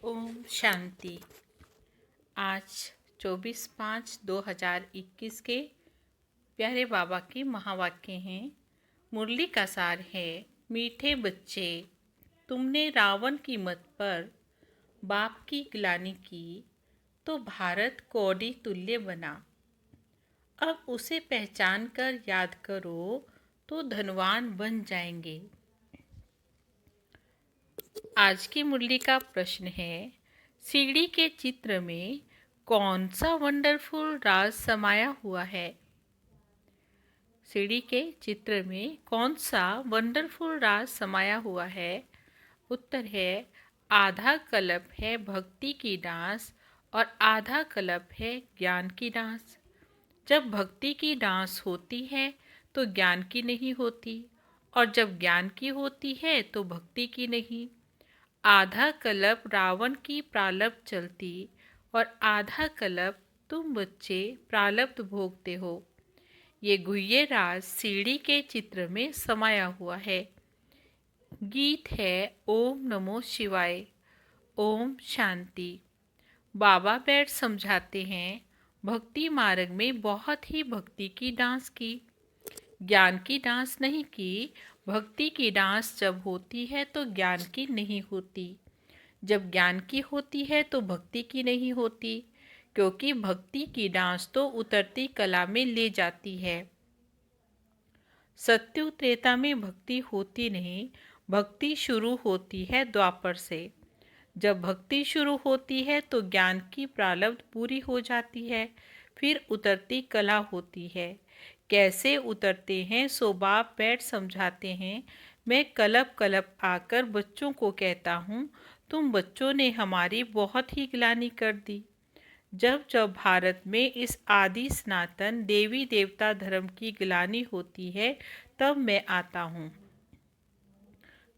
ओम शांति। आज 24/5/2021 के प्यारे बाबा के महावाक्य हैं। मुरली का सार है, मीठे बच्चे, तुमने रावण की मत पर बाप की गिलानी की तो भारत कौड़ी तुल्य बना। अब उसे पहचान कर याद करो तो धनवान बन जाएंगे। आज की मुरली का प्रश्न है, सीढ़ी के चित्र में कौन सा वंडरफुल राज समाया हुआ है? सीढ़ी के चित्र में कौन सा वंडरफुल राज समाया हुआ है? उत्तर है, आधा कल्प है भक्ति की डांस और आधा कल्प है ज्ञान की डांस। जब भक्ति की डांस होती है तो ज्ञान की नहीं होती, और जब ज्ञान की होती है तो भक्ति की नहीं। आधा कल्प रावण की प्रालब्ध चलती और आधा कल्प तुम बच्चे प्रालब्ध भोगते हो। ये गुह्य राज सीढ़ी के चित्र में समाया हुआ है। गीत है ओम नमो शिवाय। ओम शांति। बाबा बैठ समझाते हैं, भक्ति मार्ग में बहुत ही भक्ति की डांस की, ज्ञान की डांस नहीं की। भक्ति की डांस जब होती है तो ज्ञान की नहीं होती, जब ज्ञान की होती है तो भक्ति की नहीं होती, क्योंकि भक्ति की डांस तो उतरती कला में ले जाती है। सत्युग त्रेता में भक्ति होती नहीं, भक्ति शुरू होती है द्वापर से। जब भक्ति शुरू होती है तो ज्ञान की प्रालब्ध पूरी हो जाती है, फिर उतरती कला होती है। कैसे उतरते हैं सो बाप बैठ समझाते हैं। मैं कलप कलप आकर बच्चों को कहता हूँ, तुम बच्चों ने हमारी बहुत ही गिलानी कर दी। जब जब भारत में इस आदि सनातन देवी देवता धर्म की गिलानी होती है तब मैं आता हूँ।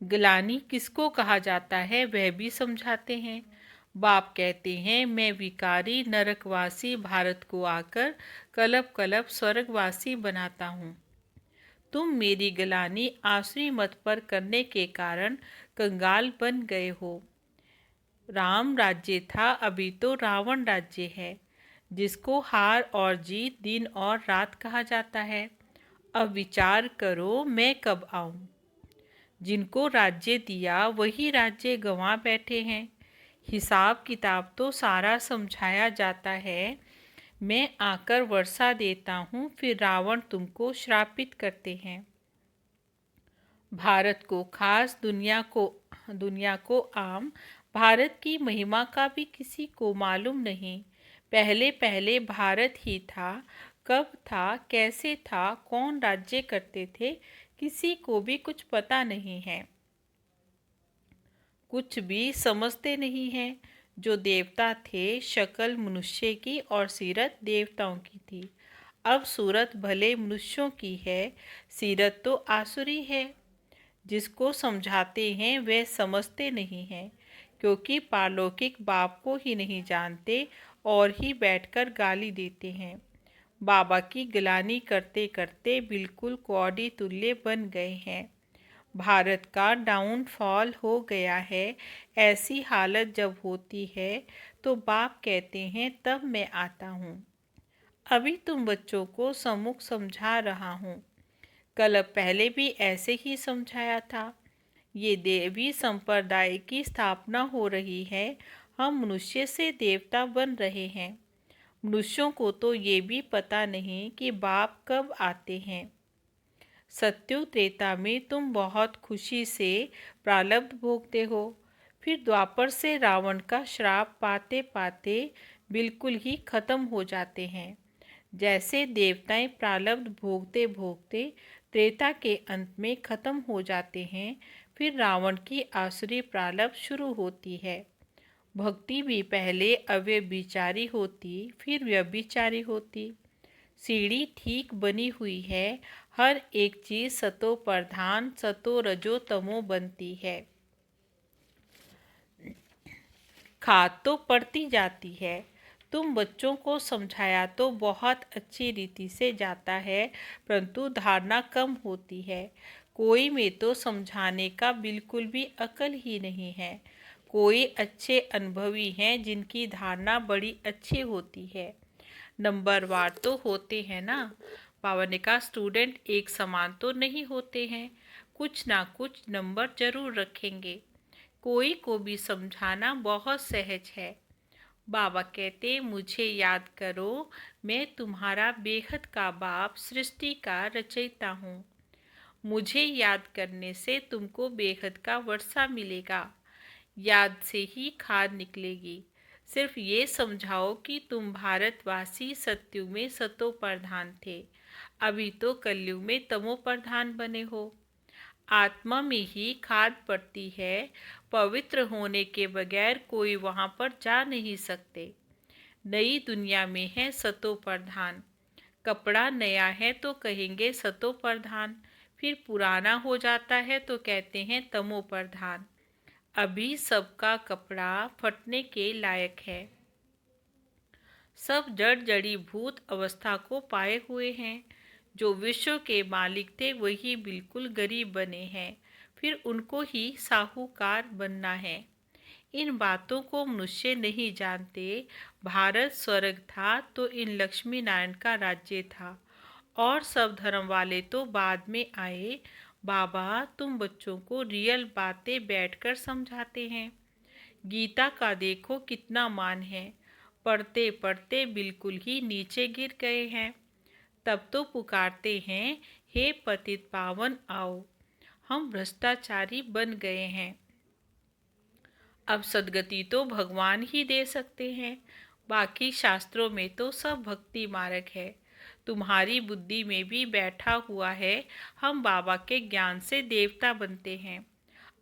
गिलानी किसको कहा जाता है वह भी समझाते हैं। बाप कहते हैं, मैं विकारी नरकवासी भारत को आकर कलप कलप स्वर्गवासी बनाता हूँ। तुम मेरी गिलानी आसुरी मत पर करने के कारण कंगाल बन गए हो। राम राज्य था, अभी तो रावण राज्य है, जिसको हार और जीत दिन और रात कहा जाता है। अब विचार करो मैं कब आऊं? जिनको राज्य दिया वही राज्य गंवा बैठे हैं। हिसाब किताब तो सारा समझाया जाता है। मैं आकर वर्षा देता हूँ, फिर रावण तुमको श्रापित करते हैं। भारत को खास, दुनिया को आम। भारत की महिमा का भी किसी को मालूम नहीं। पहले पहले भारत ही था, कब था, कैसे था, कौन राज्य करते थे, किसी को भी कुछ पता नहीं है, कुछ भी समझते नहीं हैं। जो देवता थे शक्ल मनुष्य की और सीरत देवताओं की थी। अब सूरत भले मनुष्यों की है, सीरत तो आसुरी है। जिसको समझाते हैं वे समझते नहीं हैं, क्योंकि पारलौकिक बाप को ही नहीं जानते और ही बैठकर गाली देते हैं। बाबा की गिलानी करते करते बिल्कुल कौड़ी तुल्य बन गए हैं। भारत का डाउनफॉल हो गया है। ऐसी हालत जब होती है तो बाप कहते हैं तब मैं आता हूँ। अभी तुम बच्चों को सम्मुख समझा रहा हूँ, कल पहले भी ऐसे ही समझाया था। ये देवी संप्रदाय की स्थापना हो रही है। हम मनुष्य से देवता बन रहे हैं। मनुष्यों को तो ये भी पता नहीं कि बाप कब आते हैं। सत्युग त्रेता में तुम बहुत खुशी से प्रारब्ध भोगते हो, फिर द्वापर से रावण का श्राप पाते पाते बिल्कुल ही खत्म हो जाते हैं। जैसे देवताएं प्रारब्ध भोगते भोगते त्रेता के अंत में खत्म हो जाते हैं, फिर रावण की आसुरी प्रारब्ध शुरू होती है। भक्ति भी पहले अव्यभिचारी होती, फिर व्यभिचारी होती। सीढ़ी ठीक बनी हुई है। हर एक चीज सतो प्रधान, सतो रजो तमो बनती है। खाद तो पड़ती जाती है। तुम बच्चों को समझाया तो बहुत अच्छी रीति से जाता है, परंतु धारणा कम होती है। कोई में तो समझाने का बिल्कुल भी अकल ही नहीं है। कोई अच्छे अनुभवी हैं जिनकी धारणा बड़ी अच्छी होती है। नंबरवार तो होते हैं ना। बाबा ने कहा स्टूडेंट एक समान तो नहीं होते हैं, कुछ ना कुछ नंबर जरूर रखेंगे। कोई को भी समझाना बहुत सहज है। बाबा कहते मुझे याद करो, मैं तुम्हारा बेहद का बाप सृष्टि का रचयिता हूँ। मुझे याद करने से तुमको बेहद का वर्षा मिलेगा। याद से ही खाद निकलेगी। सिर्फ ये समझाओ कि तुम भारतवासी सत्युग में सतो प्रधान थे, अभी तो कलयुग में तमो प्रधान बने हो। आत्मा में ही खाद पड़ती है, पवित्र होने के बगैर कोई वहां पर जा नहीं सकते। नई दुनिया में है सतो प्रधान। कपड़ा नया है तो कहेंगे सतो प्रधान, फिर पुराना हो जाता है तो कहते हैं तमो प्रधान। अभी सबका कपड़ा फटने के लायक है। सब जड़ जड़ी भूत अवस्था को पाए हुए हैं। जो विश्व के मालिक थे वही बिल्कुल गरीब बने हैं, फिर उनको ही साहूकार बनना है। इन बातों को मनुष्य नहीं जानते। भारत स्वर्ग था तो इन लक्ष्मी नारायण का राज्य था, और सब धर्म वाले तो बाद में आए। बाबा तुम बच्चों को रियल बातें बैठकर समझाते हैं। गीता का देखो कितना मान है, पढ़ते पढ़ते बिल्कुल ही नीचे गिर गए हैं। तब तो पुकारते हैं हे पतित पावन आओ। हम भ्रष्टाचारी बन गए हैं। अब सदगति तो भगवान ही दे सकते हैं। बाकी शास्त्रों में तो सब भक्ति मार्ग है। तुम्हारी बुद्धि में भी बैठा हुआ है, हम बाबा के ज्ञान से देवता बनते हैं।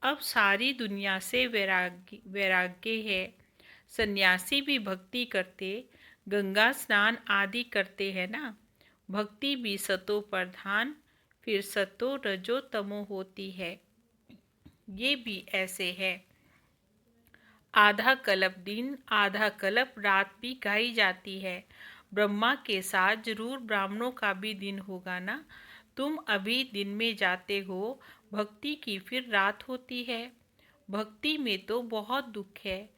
अब सारी दुनिया से वैराग्य है। सन्यासी भी भक्ति करते, गंगा स्नान आदि करते हैं ना। भक्ति भी सतो प्रधान, फिर सतो रजो तमो होती है। ये भी ऐसे है। आधा कल्प दिन आधा कल्प रात भी गाई जाती है। ब्रह्मा के साथ जरूर ब्राह्मणों का भी दिन होगा ना। तुम अभी दिन में जाते हो, भक्ति की फिर रात होती है। भक्ति में तो बहुत दुख है,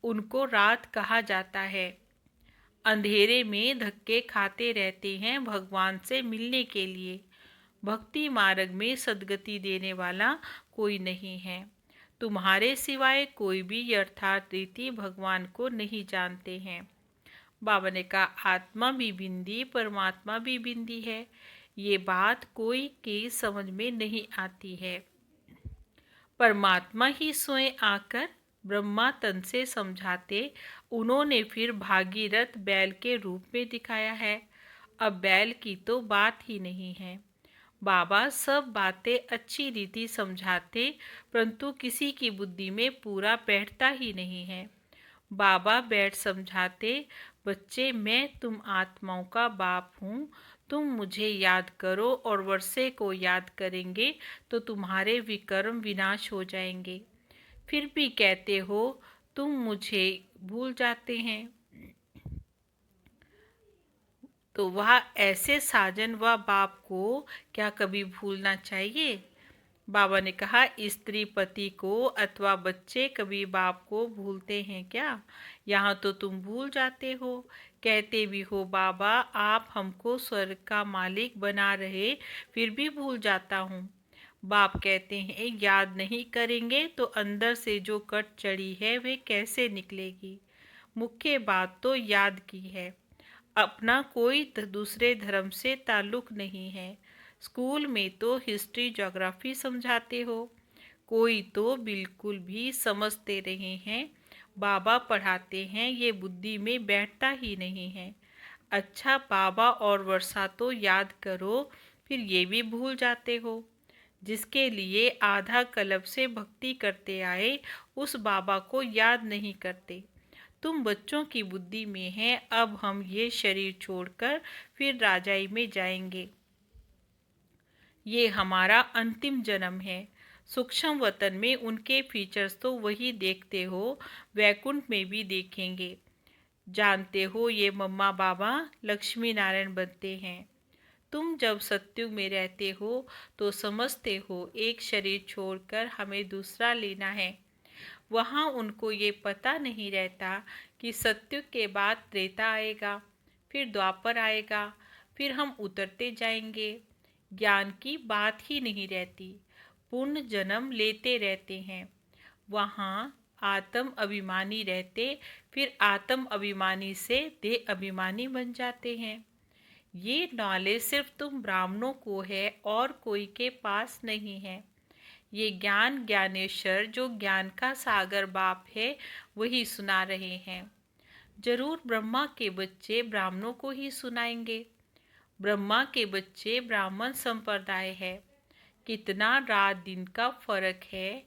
उनको रात कहा जाता है। अंधेरे में धक्के खाते रहते हैं भगवान से मिलने के लिए। भक्ति मार्ग में सद्गति देने वाला कोई नहीं है। तुम्हारे सिवाय कोई भी यथार्थ रीति भगवान को नहीं जानते हैं। बाबा ने कहा आत्मा भी बिंदी परमात्मा भी बिंदी है। ये बात कोई के समझ में नहीं आती है। परमात्मा ही स्वयं आकर ब्रह्मा तन से समझाते, उन्होंने फिर भागीरथ बैल के रूप में दिखाया है। अब बैल की तो बात ही नहीं है। बाबा सब बातें अच्छी रीति समझाते, परंतु किसी की बुद्धि में पूरा बैठता ही नहीं है। बाबा बैठ समझाते, बच्चे मैं तुम आत्माओं का बाप हूँ, तुम मुझे याद करो और वर्षे को याद करेंगे तो तुम्हारे विकर्म विनाश हो जाएंगे। फिर भी कहते हो तुम मुझे भूल जाते हैं। तो वह ऐसे साजन व बाप को क्या कभी भूलना चाहिए? बाबा ने कहा स्त्री पति को अथवा बच्चे कभी बाप को भूलते हैं क्या? यहाँ तो तुम भूल जाते हो। कहते भी हो बाबा आप हमको स्वर्ग का मालिक बना रहे, फिर भी भूल जाता हूँ। बाप कहते हैं याद नहीं करेंगे तो अंदर से जो कट चढ़ी है वे कैसे निकलेगी। मुख्य बात तो याद की है। अपना कोई दूसरे धर्म से ताल्लुक नहीं है। स्कूल में तो हिस्ट्री ज्योग्राफी समझाते हो, कोई तो बिल्कुल भी समझते नहीं हैं। बाबा पढ़ाते हैं ये बुद्धि में बैठता ही नहीं है। अच्छा बाबा और वर्षा तो याद करो, फिर ये भी भूल जाते हो। जिसके लिए आधा कल्प से भक्ति करते आए उस बाबा को याद नहीं करते। तुम बच्चों की बुद्धि में है अब हम ये शरीर छोड़कर फिर राजाई में जाएंगे। ये हमारा अंतिम जन्म है। सूक्ष्म वतन में उनके फीचर्स तो वही देखते हो, वैकुंठ में भी देखेंगे। जानते हो ये मम्मा बाबा लक्ष्मी नारायण बनते हैं। तुम जब सत्युग में रहते हो तो समझते हो एक शरीर छोड़कर हमें दूसरा लेना है। वहाँ उनको ये पता नहीं रहता कि सत्युग के बाद त्रेता आएगा, फिर द्वापर आएगा, फिर हम उतरते जाएंगे। ज्ञान की बात ही नहीं रहती, पूर्ण जन्म लेते रहते हैं। वहाँ आत्म अभिमानी रहते, फिर आत्म अभिमानी से देह अभिमानी बन जाते हैं। ये नॉलेज सिर्फ तुम ब्राह्मणों को है और कोई के पास नहीं है। ये ज्ञान ज्ञानेश्वर जो ज्ञान का सागर बाप है वही सुना रहे हैं। जरूर ब्रह्मा के बच्चे ब्राह्मणों को ही सुनाएंगे। ब्रह्मा के बच्चे ब्राह्मण संप्रदाय है। कितना रात दिन का फर्क है।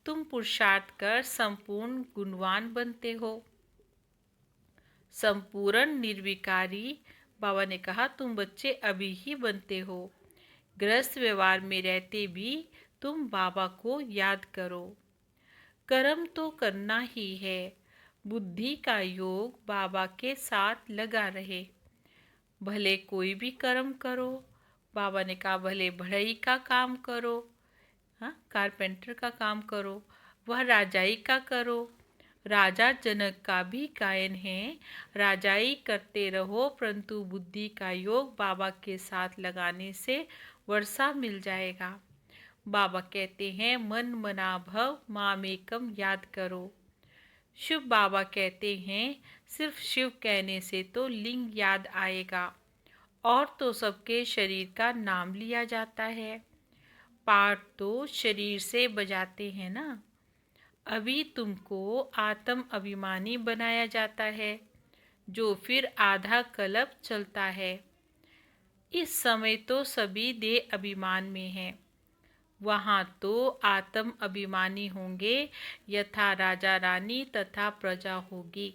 तुम पुरुषार्थ कर संपूर्ण गुणवान बनते हो। संपूर्ण निर्विकारी बाबा ने कहा तुम बच्चे अभी ही बनते हो। गृहस्थ व्यवहार में रहते भी तुम बाबा को याद करो। कर्म तो करना ही है। बुद्धि का योग बाबा के साथ लगा रहे। भले कोई भी कर्म करो। बाबा ने कहा भले बढ़ई का काम करो, हाँ, कारपेंटर का काम करो, वह राजाई का करो। राजा जनक का भी गायन है, राजाई करते रहो परंतु बुद्धि का योग बाबा के साथ लगाने से वर्षा मिल जाएगा। बाबा कहते हैं मन मना भव मामेकम याद करो। शिव बाबा कहते हैं सिर्फ शिव कहने से तो लिंग याद आएगा और तो सबके शरीर का नाम लिया जाता है। पाठ तो शरीर से बजाते हैं ना। अभी तुमको आत्म अभिमानी बनाया जाता है जो फिर आधा कल्प चलता है। इस समय तो सभी देह अभिमान में हैं। वहाँ तो आत्म अभिमानी होंगे यथा राजा रानी तथा प्रजा होगी।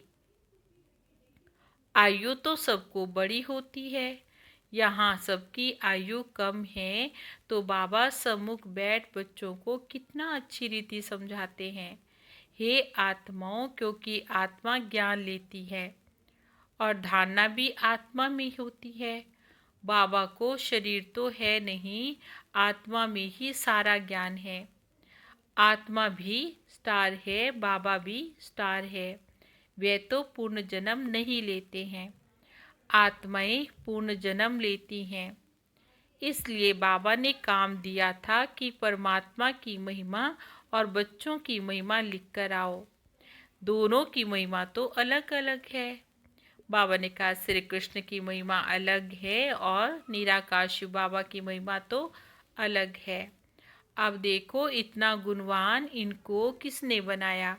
आयु तो सबको बड़ी होती है। यहाँ सबकी आयु कम है तो बाबा सम्मुख बैठ बच्चों को कितना अच्छी रीति समझाते हैं। हे आत्माओं, क्योंकि आत्मा ज्ञान लेती है और धारणा भी आत्मा में होती है। बाबा को शरीर तो है नहीं, आत्मा में ही सारा ज्ञान है। आत्मा भी स्टार है, बाबा भी स्टार है। वे तो पूर्ण जन्म नहीं लेते हैं, आत्माएं पूर्ण जन्म लेती हैं। इसलिए बाबा ने काम दिया था कि परमात्मा की महिमा और बच्चों की महिमा लिखकर आओ। दोनों की महिमा तो अलग अलग है। बाबा ने कहा श्री कृष्ण की महिमा अलग है और निराकार शिव बाबा की महिमा तो अलग है। अब देखो इतना गुणवान इनको किसने बनाया?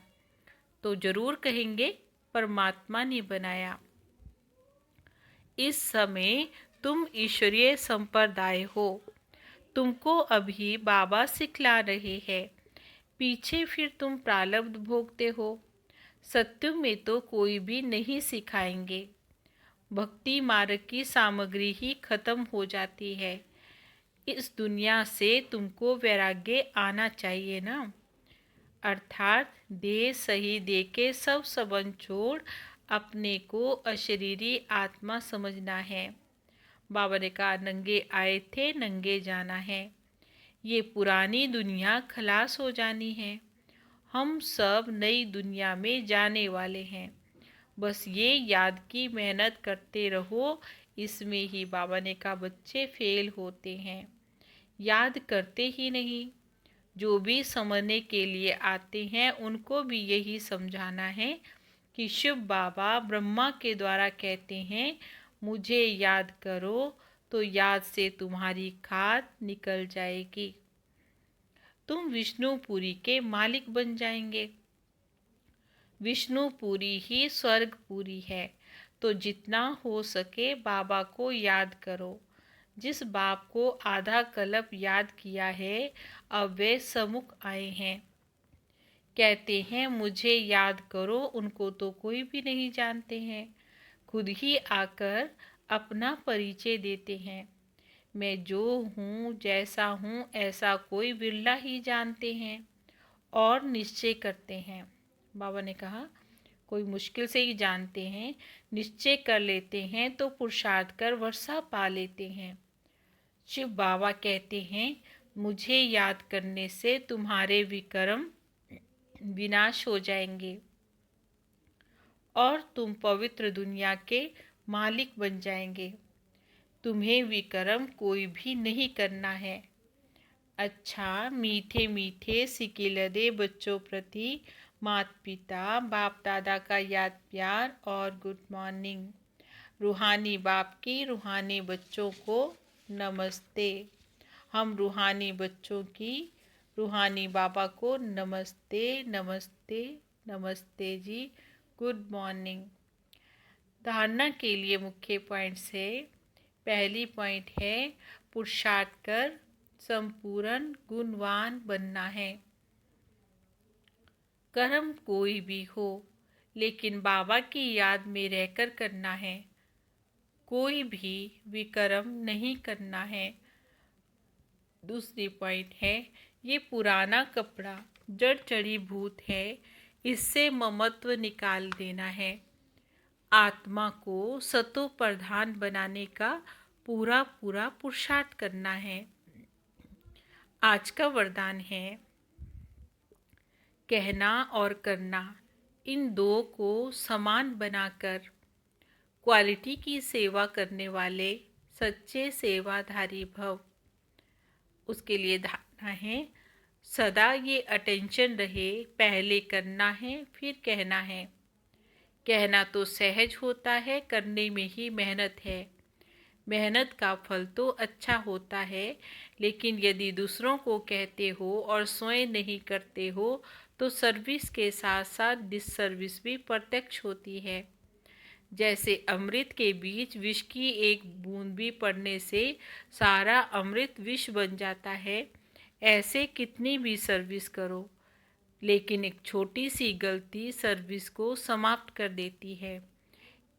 तो जरूर कहेंगे परमात्मा ने बनाया। इस समय तुम ईश्वरीय संप्रदाय हो। तुमको अभी बाबा सिखला रहे हैं, पीछे फिर तुम प्रारब्ध भोगते हो। सत्युग में तो कोई भी नहीं सिखाएंगे। भक्ति मार्ग की सामग्री ही खत्म हो जाती है। इस दुनिया से तुमको वैराग्य आना चाहिए ना। अर्थात देह सही दे के सब संबंध छोड़ अपने को अशरीरी आत्मा समझना है। बाबा ने कहा नंगे आए थे नंगे जाना है। ये पुरानी दुनिया खलास हो जानी है। हम सब नई दुनिया में जाने वाले हैं। बस ये याद की मेहनत करते रहो। इसमें ही बाबा ने कहा बच्चे फेल होते हैं, याद करते ही नहीं। जो भी समझने के लिए आते हैं उनको भी यही समझाना है कि शिव बाबा ब्रह्मा के द्वारा कहते हैं मुझे याद करो, तो याद से तुम्हारी खाद निकल जाएगी। तुम विष्णुपुरी के मालिक बन जाएंगे। विष्णुपुरी ही स्वर्गपुरी है। तो जितना हो सके बाबा को याद करो। जिस बाप को आधा कल्प याद किया है अब वे सम्मुख आए हैं। कहते हैं मुझे याद करो। उनको तो कोई भी नहीं जानते हैं। खुद ही आकर अपना परिचय देते हैं। मैं जो हूँ जैसा हूँ ऐसा कोई बिरला ही जानते हैं और निश्चय करते हैं। बाबा ने कहा कोई मुश्किल से ही जानते हैं, निश्चय कर लेते हैं तो पुरुषार्थ कर वर्षा पा लेते हैं। शिव बाबा कहते हैं मुझे याद करने से तुम्हारे विक्रम विनाश हो जाएंगे और तुम पवित्र दुनिया के मालिक बन जाएंगे। तुम्हें विकर्म कोई भी नहीं करना है। अच्छा, मीठे मीठे सिकिलदे बच्चों प्रति माता पिता बाप दादा का याद प्यार और गुड मॉर्निंग। रूहानी बाप की रूहानी बच्चों को नमस्ते। हम रूहानी बच्चों की रूहानी बाबा को नमस्ते नमस्ते नमस्ते जी, गुड मॉर्निंग। धारणा के लिए मुख्य पॉइंट्स है। पहली पॉइंट है पुरुषार्थ कर संपूर्ण गुणवान बनना है। कर्म कोई भी हो लेकिन बाबा की याद में रहकर करना है। कोई भी विकर्म नहीं करना है। दूसरी पॉइंट है ये पुराना कपड़ा जड़ जड़ी भूत है, इससे ममत्व निकाल देना है। आत्मा को सतो प्रधान बनाने का पूरा पूरा पुरुषार्थ करना है। आज का वरदान है कहना और करना, इन दो को समान बनाकर क्वालिटी की सेवा करने वाले सच्चे सेवाधारी भव। उसके लिए धारणा है सदा ये अटेंशन रहे, पहले करना है फिर कहना है। कहना तो सहज होता है, करने में ही मेहनत है। मेहनत का फल तो अच्छा होता है, लेकिन यदि दूसरों को कहते हो और स्वयं नहीं करते हो तो सर्विस के साथ साथ डिससर्विस भी प्रत्यक्ष होती है। जैसे अमृत के बीच विष की एक बूंद भी पड़ने से सारा अमृत विष बन जाता है, ऐसे कितनी भी सर्विस करो लेकिन एक छोटी सी गलती सर्विस को समाप्त कर देती है।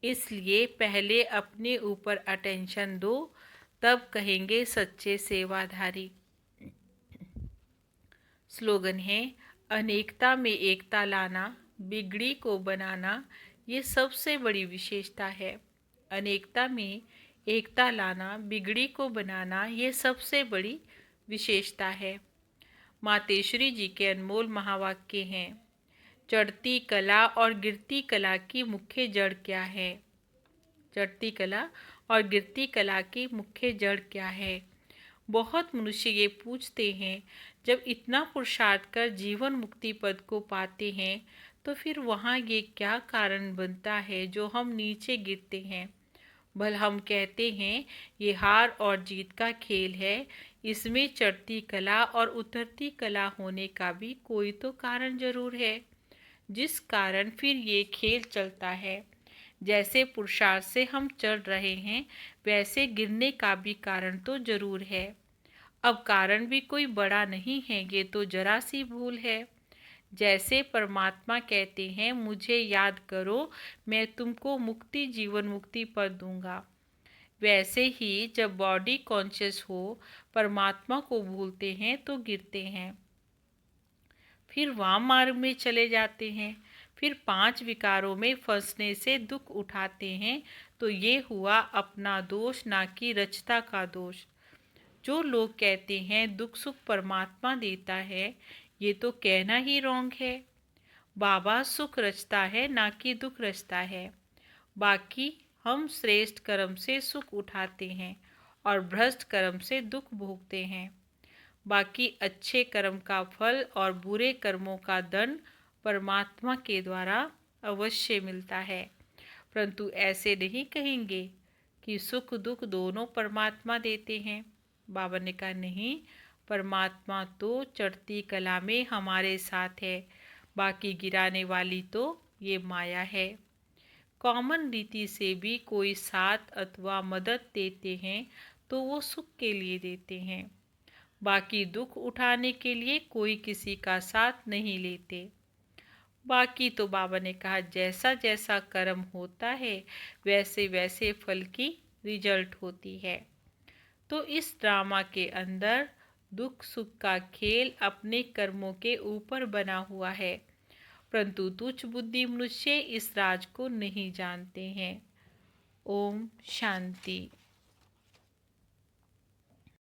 इसलिए पहले अपने ऊपर अटेंशन दो, तब कहेंगे सच्चे सेवाधारी। स्लोगन है अनेकता में एकता लाना, बिगड़ी को बनाना, ये सबसे बड़ी विशेषता है। अनेकता में एकता लाना, बिगड़ी को बनाना, ये सबसे बड़ी विशेषता है। मातेश्वरी जी के अनमोल महावाक्य हैं। चढ़ती कला और गिरती कला की मुख्य जड़ क्या है? चढ़ती कला और गिरती कला की मुख्य जड़ क्या है? बहुत मनुष्य ये पूछते हैं, जब इतना पुरुषार्थ कर जीवन मुक्ति पद को पाते हैं तो फिर वहाँ ये क्या कारण बनता है जो हम नीचे गिरते हैं? भला हम कहते हैं ये हार और जीत का खेल है, इसमें चढ़ती कला और उतरती कला होने का भी कोई तो कारण जरूर है, जिस कारण फिर ये खेल चलता है। जैसे पुरुषार्थ से हम चढ़ रहे हैं, वैसे गिरने का भी कारण तो जरूर है। अब कारण भी कोई बड़ा नहीं है, ये तो जरा सी भूल है। जैसे परमात्मा कहते हैं मुझे याद करो, मैं तुमको मुक्ति जीवन मुक्ति पर दूंगा, वैसे ही जब बॉडी कॉन्शियस हो परमात्मा को भूलते हैं तो गिरते हैं, फिर वाम मार्ग में चले जाते हैं, फिर 5 विकारों में फंसने से दुख उठाते हैं, तो ये हुआ अपना दोष, ना कि रचता का दोष। जो लोग कहते हैं दुख सुख परमात्मा देता है, ये तो कहना ही रॉन्ग है। बाबा सुख रचता है, ना कि दुख रचता है। बाकी हम श्रेष्ठ कर्म से सुख उठाते हैं और भ्रष्ट कर्म से दुख भोगते हैं। बाकी अच्छे कर्म का फल और बुरे कर्मों का दंड परमात्मा के द्वारा अवश्य मिलता है, परंतु ऐसे नहीं कहेंगे कि सुख दुख दोनों परमात्मा देते हैं। बाबा ने कहा नहीं, परमात्मा तो चढ़ती कला में हमारे साथ है, बाकी गिराने वाली तो ये माया है। कॉमन रीति से भी कोई साथ अथवा मदद देते हैं तो वो सुख के लिए देते हैं, बाकी दुख उठाने के लिए कोई किसी का साथ नहीं लेते। बाकी तो बाबा ने कहा जैसा जैसा कर्म होता है वैसे वैसे फल की रिजल्ट होती है। तो इस ड्रामा के अंदर दुख सुख का खेल अपने कर्मों के ऊपर बना हुआ है, परंतु तुच्छ बुद्धि मनुष्य इस राज को नहीं जानते हैं। ओम शांति।